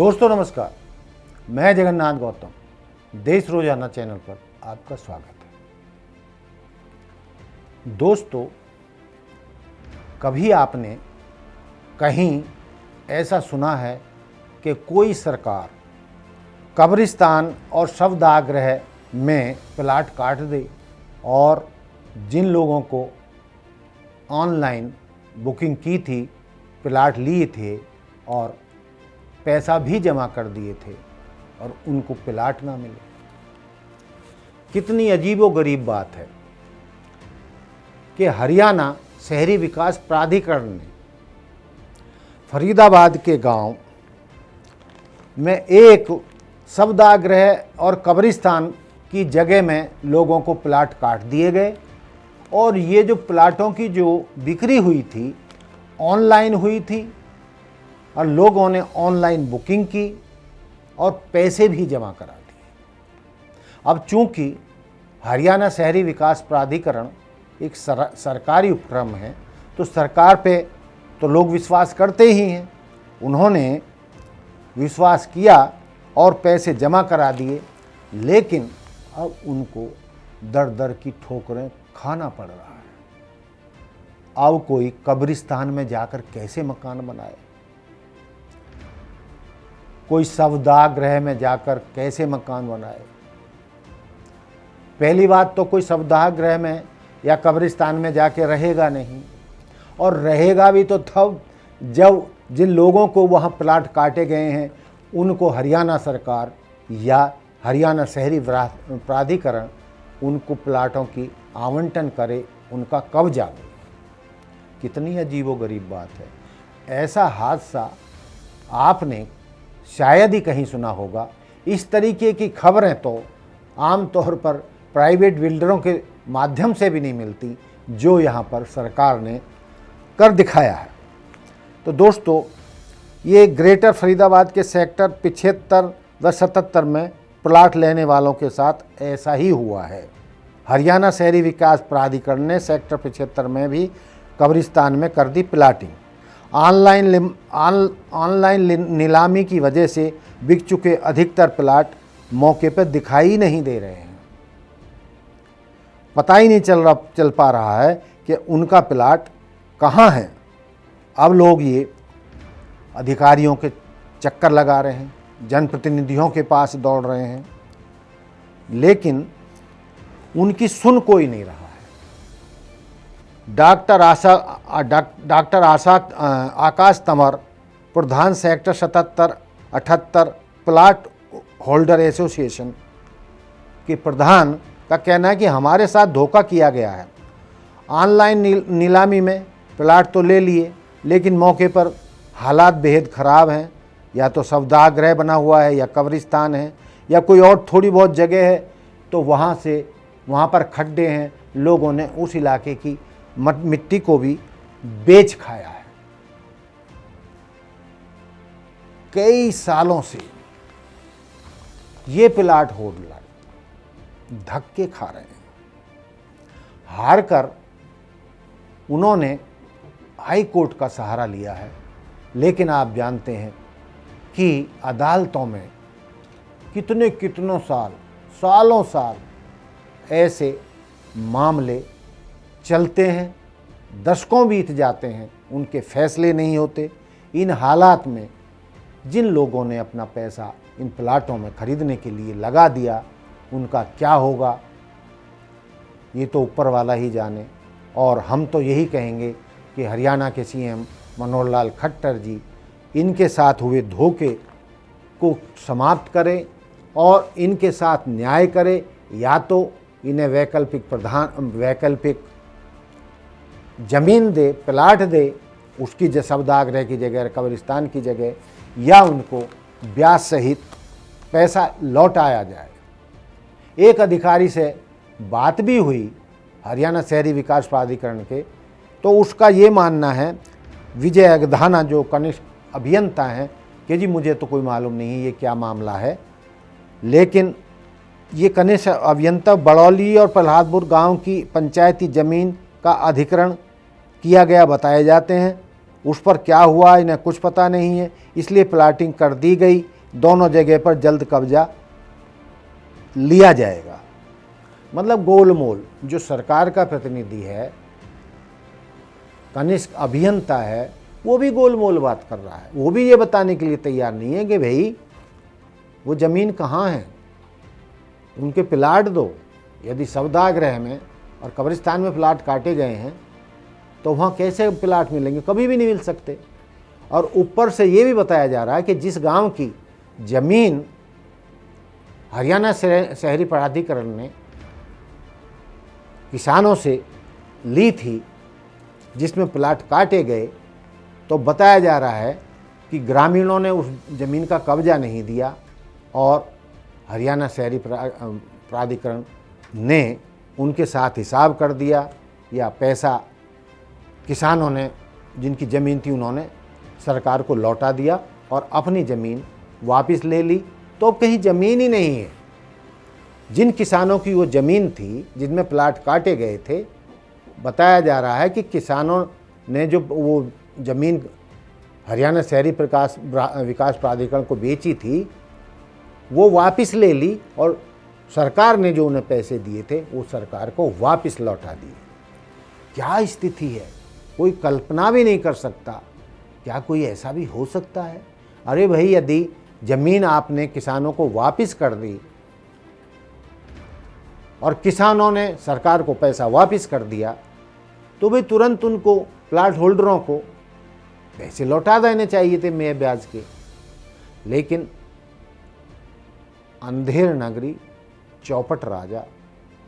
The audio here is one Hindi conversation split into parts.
दोस्तों नमस्कार, मैं जगन्नाथ गौतम देश रोजाना चैनल पर आपका स्वागत है। दोस्तों, कभी आपने कहीं ऐसा सुना है कि कोई सरकार कब्रिस्तान और शवदाह में प्लाट काट दे और जिन लोगों को ऑनलाइन बुकिंग की थी, प्लाट लिए थे और पैसा भी जमा कर दिए थे और उनको प्लाट ना मिले? कितनी अजीबोगरीब बात है कि हरियाणा शहरी विकास प्राधिकरण ने फरीदाबाद के गांव में एक शवदाह और कब्रिस्तान की जगह में लोगों को प्लाट काट दिए गए और ये जो प्लाटों की जो बिक्री हुई थी ऑनलाइन हुई थी और लोगों ने ऑनलाइन बुकिंग की और पैसे भी जमा करा दिए। अब चूंकि हरियाणा शहरी विकास प्राधिकरण एक सरकारी उपक्रम है तो सरकार पे तो लोग विश्वास करते ही हैं। उन्होंने विश्वास किया और पैसे जमा करा दिए, लेकिन अब उनको दर दर की ठोकरें खाना पड़ रहा है। अब कोई कब्रिस्तान में जाकर कैसे मकान बनाए, कोई शवदाह में जाकर कैसे मकान बनाए। पहली बात तो कोई शवदाह में या कब्रिस्तान में जाके रहेगा नहीं, और रहेगा भी तो तब जब जिन लोगों को वहाँ प्लाट काटे गए हैं उनको हरियाणा सरकार या हरियाणा शहरी प्राधिकरण उनको प्लाटों की आवंटन करे, उनका कब्जा दे। कितनी अजीबोगरीब बात है। ऐसा हादसा आपने शायद ही कहीं सुना होगा। इस तरीके की खबरें तो आमतौर पर प्राइवेट बिल्डरों के माध्यम से भी नहीं मिलती, जो यहाँ पर सरकार ने कर दिखाया है। तो दोस्तों, ये ग्रेटर फरीदाबाद के सेक्टर 75 व 77 में प्लाट लेने वालों के साथ ऐसा ही हुआ है। हरियाणा शहरी विकास प्राधिकरण ने सेक्टर 75 में भी कब्रिस्तान में कर दी प्लाटिंग। ऑनलाइन नीलामी की वजह से बिक चुके अधिकतर प्लाट मौके पर दिखाई नहीं दे रहे हैं। पता ही नहीं चल पा रहा है कि उनका प्लाट कहाँ है। अब लोग ये अधिकारियों के चक्कर लगा रहे हैं, जनप्रतिनिधियों के पास दौड़ रहे हैं, लेकिन उनकी सुन कोई नहीं रहा है। डॉक्टर आकाश तंवर, प्रधान सेक्टर 77-78 प्लाट होल्डर एसोसिएशन के प्रधान का कहना है कि हमारे साथ धोखा किया गया है। ऑनलाइन नीलामी में प्लाट तो ले लिए, लेकिन मौके पर हालात बेहद ख़राब हैं। या तो शवदाह बना हुआ है या कब्रिस्तान है या कोई और थोड़ी बहुत जगह है, तो वहाँ पर खड्डे हैं। लोगों ने उस इलाके की मिट्टी को भी बेच खाया है। कई सालों से ये प्लाट होल्डर धक्के खा रहे हैं। हार कर उन्होंने हाई कोर्ट का सहारा लिया है, लेकिन आप जानते हैं कि अदालतों में कितनों सालों साल ऐसे मामले चलते हैं, दशकों बीत जाते हैं, उनके फैसले नहीं होते। इन हालात में जिन लोगों ने अपना पैसा इन प्लाटों में खरीदने के लिए लगा दिया, उनका क्या होगा ये तो ऊपर वाला ही जाने। और हम तो यही कहेंगे कि हरियाणा के सीएम मनोहर लाल खट्टर जी इनके साथ हुए धोखे को समाप्त करें और इनके साथ न्याय करें, या तो इन्हें वैकल्पिक ज़मीन दे, प्लाट दे, उसकी शवदाह की जगह, कब्रिस्तान की जगह, या उनको ब्याज सहित पैसा लौटाया जाए। एक अधिकारी से बात भी हुई हरियाणा शहरी विकास प्राधिकरण के, तो उसका ये मानना है, विजय अगधाना जो कनिष्ठ अभियंता हैं, कि जी मुझे तो कोई मालूम नहीं ये क्या मामला है। लेकिन ये कनिष्ठ अभियंता बड़ौली और प्रहलादपुर गांव की पंचायती ज़मीन का अधिग्रहण किया गया बताए जाते हैं उस पर क्या हुआ इन्हें कुछ पता नहीं है, इसलिए प्लाटिंग कर दी गई। दोनों जगह पर जल्द कब्जा लिया जाएगा। मतलब गोलमोल जो सरकार का प्रतिनिधि है, कनिष्क अभियंता है, वो भी गोलमोल बात कर रहा है। वो भी ये बताने के लिए तैयार नहीं है कि भाई वो ज़मीन कहाँ है, उनके प्लाट दो। यदि सौदागृह में और कब्रिस्तान में प्लाट काटे गए हैं तो वहाँ कैसे प्लाट मिलेंगे, कभी भी नहीं मिल सकते। और ऊपर से ये भी बताया जा रहा है कि जिस गांव की ज़मीन हरियाणा शहरी प्राधिकरण ने किसानों से ली थी, जिसमें प्लाट काटे गए, तो बताया जा रहा है कि ग्रामीणों ने उस ज़मीन का कब्जा नहीं दिया और हरियाणा शहरी प्राधिकरण ने उनके साथ हिसाब कर दिया, या पैसा किसानों ने जिनकी ज़मीन थी उन्होंने सरकार को लौटा दिया और अपनी ज़मीन वापस ले ली। तो अब कहीं ज़मीन ही नहीं है। जिन किसानों की वो ज़मीन थी जिनमें प्लाट काटे गए थे, बताया जा रहा है कि किसानों ने जो वो ज़मीन हरियाणा शहरी विकास प्राधिकरण को बेची थी वो वापस ले ली और सरकार ने जो उन्हें पैसे दिए थे वो सरकार को वापस लौटा दिए। क्या स्थिति है, कोई कल्पना भी नहीं कर सकता। क्या कोई ऐसा भी हो सकता है? अरे भाई, यदि ज़मीन आपने किसानों को वापस कर दी और किसानों ने सरकार को पैसा वापस कर दिया, तो भाई तुरंत उनको प्लाट होल्डरों को पैसे लौटा देने चाहिए थे मैं ब्याज के। लेकिन अंधेर नगरी, चौपट राजा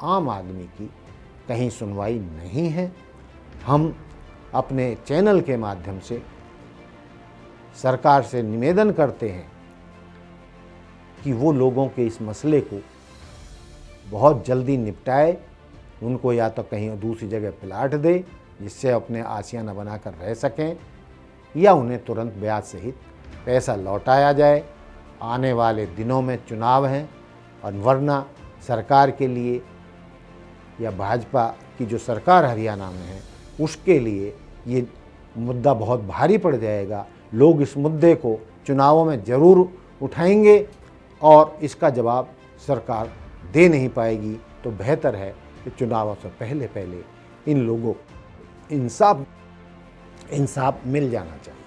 आम आदमी की कहीं सुनवाई नहीं है। हम अपने चैनल के माध्यम से सरकार से निवेदन करते हैं कि वो लोगों के इस मसले को बहुत जल्दी निपटाए। उनको या तो कहीं दूसरी जगह प्लाट दे जिससे अपने आशियाना बनाकर रह सकें, या उन्हें तुरंत ब्याज सहित पैसा लौटाया जाए। आने वाले दिनों में चुनाव हैं और वरना सरकार के लिए या भाजपा की जो सरकार हरियाणा में है उसके लिए ये मुद्दा बहुत भारी पड़ जाएगा। लोग इस मुद्दे को चुनावों में ज़रूर उठाएंगे और इसका जवाब सरकार दे नहीं पाएगी। तो बेहतर है कि चुनावों से पहले पहले इन लोगों को इंसाफ मिल जाना चाहिए।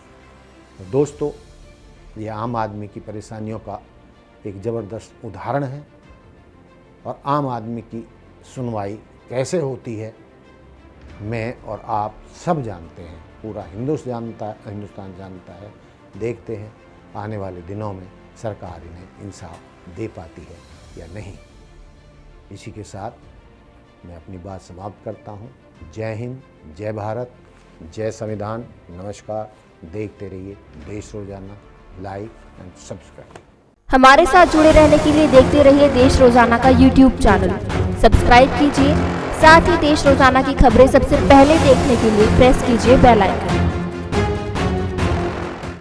तो दोस्तों, ये आम आदमी की परेशानियों का एक ज़बरदस्त उदाहरण है और आम आदमी की सुनवाई कैसे होती है मैं और आप सब जानते हैं, पूरा हिंदुस्तान जानता है। देखते हैं आने वाले दिनों में सरकार इन्हें इंसाफ दे पाती है या नहीं। इसी के साथ मैं अपनी बात समाप्त करता हूँ। जय हिंद, जय भारत, जय संविधान। नमस्कार। देखते रहिए देश रोजाना। Like and subscribe. हमारे साथ जुड़े रहने के लिए देखते रहिए देश रोजाना का YouTube चैनल सब्सक्राइब कीजिए। साथ ही देश रोजाना की खबरें सबसे पहले देखने के लिए प्रेस कीजिए बेल आइकन।